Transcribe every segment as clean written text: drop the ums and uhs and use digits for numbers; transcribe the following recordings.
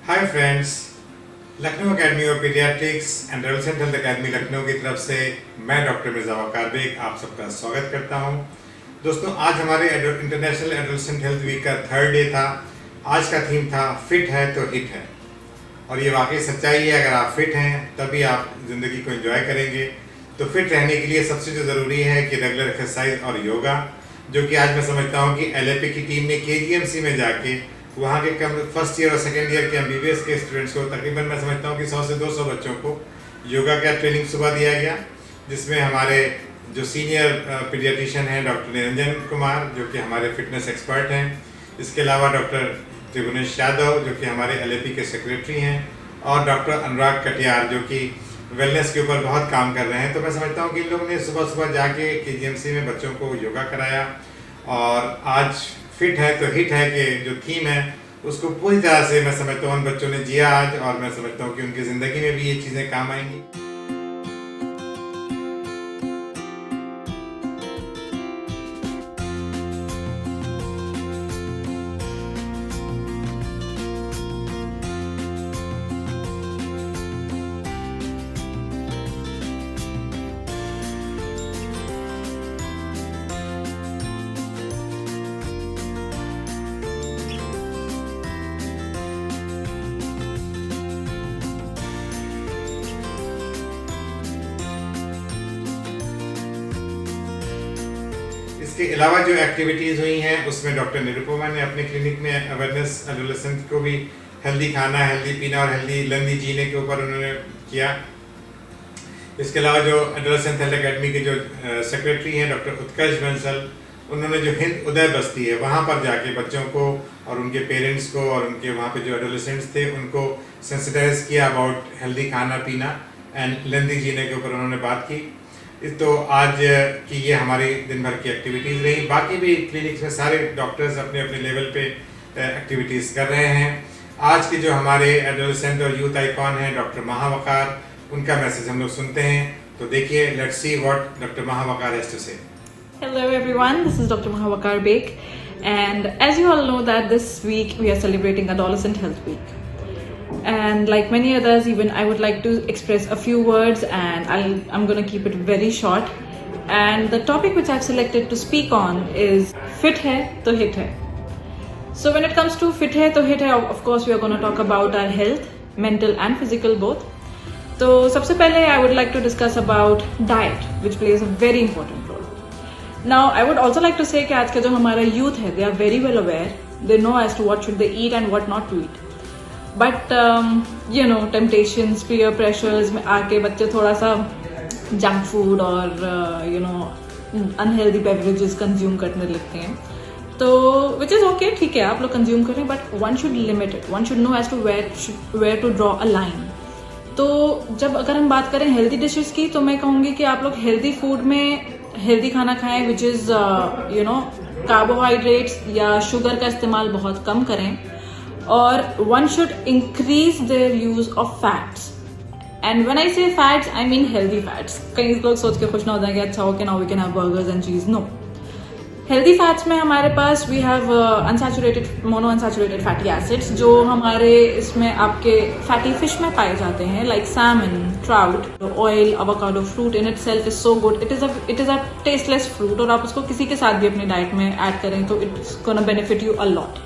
Hi friends, Lucknow academy of paediatrics and adolescent health academy Lucknow की तरफ से मैं डॉक्टर मिर्जा वकार बेग आप सबका स्वागत करता हूं। दोस्तों, आज हमारे इंटरनेशनल एडोलसेंट हेल्थ वीक का थर्ड डे था। आज का थीम था फिट है तो हिट है, और ये वाकई सच्चाई है। अगर आप फिट हैं तभी आप ज़िंदगी को एंजॉय करेंगे। तो फिट रहने के लिए सबसे जो ज़रूरी है कि रेगुलर एक्सरसाइज और योगा, जो कि आज मैं समझता हूँ कि LAP की टीम ने KGMC में जाके वहाँ के कम फर्स्ट ईयर और सेकेंड ईयर के MBBS के स्टूडेंट्स को तकरीबन मैं समझता हूँ कि 100 से 200 बच्चों को योगा का ट्रेनिंग सुबह दिया गया, जिसमें हमारे जो सीनियर पीडियाट्रिशियन हैं डॉक्टर निरंजन कुमार, जो कि हमारे फिटनेस एक्सपर्ट हैं। इसके अलावा डॉक्टर त्रिगुणेश यादव, जो कि हमारे LAP के सेक्रेटरी हैं, और डॉक्टर अनुराग कटियार, जो कि वेलनेस के ऊपर बहुत काम कर रहे हैं। तो मैं समझता हूँ कि इन लोगों ने सुबह सुबह जाके KGMC में बच्चों को योगा कराया, और आज फिट है तो हिट है कि जो थीम है उसको पूरी तरह से मैं समझता हूँ उन बच्चों ने जिया आज, और मैं समझता हूँ कि उनकी ज़िंदगी में भी ये चीज़ें काम आएंगी। इसके अलावा जो एक्टिविटीज़ हुई हैं उसमें डॉक्टर निरुपमा ने अपने क्लिनिक में अवेयरनेस एडोलेसेंट को भी हेल्दी खाना, हेल्दी पीना और हेल्दी जीने के ऊपर उन्होंने किया। इसके अलावा जो एडोलेसेंट हेल्थ एकेडमी के जो सेक्रेटरी हैं डॉक्टर उत्कर्ष बंसल, उन्होंने जो हिंद उदय बस्ती है वहाँ पर जाके बच्चों को और उनके पेरेंट्स को और उनके वहाँ पे जो एडोलेसेंट्स थे उनको सेंसिटाइज किया अबाउट हेल्दी खाना पीना एंड लेंदी जीने के ऊपर उन्होंने बात की। तो आज की ये हमारी दिन भर की एक्टिविटीज़ रही। बाकी भी क्लिनिक्स में सारे डॉक्टर्स अपने अपने लेवल पे एक्टिविटीज़ कर रहे हैं। आज के जो हमारे एडोलेसेंट और यूथ आइकॉन हैं डॉक्टर महावकार, उनका मैसेज हम लोग सुनते हैं। तो देखिए, let's see what doctor Mahavkar has to say. Hello everyone, this is Dr. Mahawakar Beg, and as you all know that this week we are celebrating Adolescent Health Week. And like many others, even I would like to express a few words, and I'm going to keep it very short. And the topic which I've selected to speak on is fit hai to hit hai. So when it comes to fit hai to hit hai, of course we are going to talk about our health, mental and physical both. So सबसे पहले I would like to discuss about diet, which plays a very important role. Now I would also like to say कि आज का जो हमारा youth है, they are very well aware, they know as to what should they eat and what not to eat. But you know, temptations, peer pressures में आके बच्चे थोड़ा सा जंक फूड और you know unhealthy beverages consume करने लगते हैं। तो which is okay, ठीक है, आप लोग consume करें, but one should limit it. One should know as to where to draw a line. तो जब अगर हम बात करें हेल्दी डिशेस की, तो मैं कहूँगी कि आप लोग हेल्दी फूड में हेल्दी खाना खाएं, which is you know carbohydrates या शुगर का इस्तेमाल बहुत कम करें, और one should increase their use of fats. And when I say fats I mean healthy fats. कई लोग सोच के खुश ना हो जाएंगे, अच्छा okay now we can have burgers and cheese. No, healthy fats में हमारे पास we have unsaturated monounsaturated fatty acids, जो हमारे इसमें आपके फैटी फिश में पाए जाते हैं, like Simon, trout, oil, avocado. Fruit in itself is so good, it is a tasteless fruit, और आप उसको किसी के साथ भी अपनी डाइट में ऐड करें तो it's gonna benefit you a lot.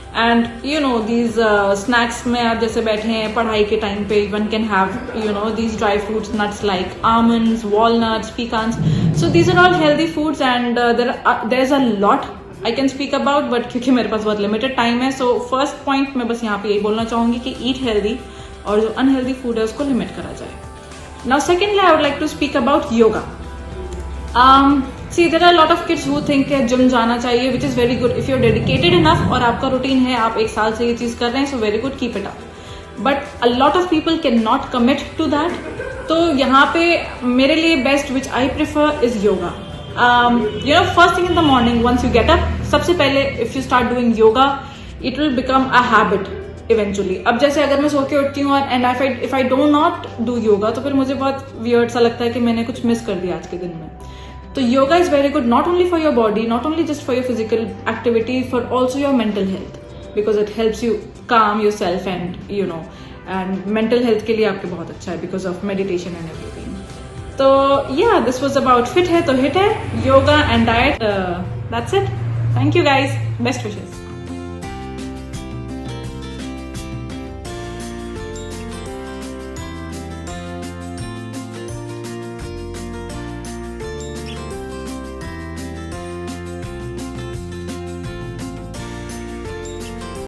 And you know these snacks में आप जैसे बैठे हैं पढ़ाई के टाइम पे, one can have you know these dry fruits, nuts like almonds, walnuts, pecans. So these are all healthy foods, and there is a lot I can speak about, but क्योंकि मेरे पास बहुत लिमिटेड टाइम है, so first point मैं बस यहाँ पे यही बोलना चाहूंगी कि ईट हेल्दी, और जो अनहेल्दी फूड है उसको लिमिट करा जाए। Now secondly I would like to speak about yoga. See, there are a lot of kids who think कि जिम जाना चाहिए, which is very good if you're dedicated enough और आपका रूटीन है, आप एक साल से ये चीज कर रहे हैं, so very good, keep it up. But a lot of people cannot commit to that. तो यहाँ पे मेरे लिए best which I prefer is yoga. You know, first thing in the morning once you get up, सबसे पहले if you start doing yoga, it will become a habit eventually. अब जैसे अगर मैं सो के उठती हूँ and if I do not do yoga, तो फिर मुझे बहुत weird सा लगता है कि मैंने कुछ मिस कर दिया आज के दिन में। तो yoga is very good, not only for your body, not only just for your physical activity, for also your mental health. because it helps you calm yourself and mental health के लिए आपके बहुत अच्छा है because of meditation and everything. So yeah, this was about fit है तो hit है, yoga and diet. That's it. Thank you guys. Best wishes.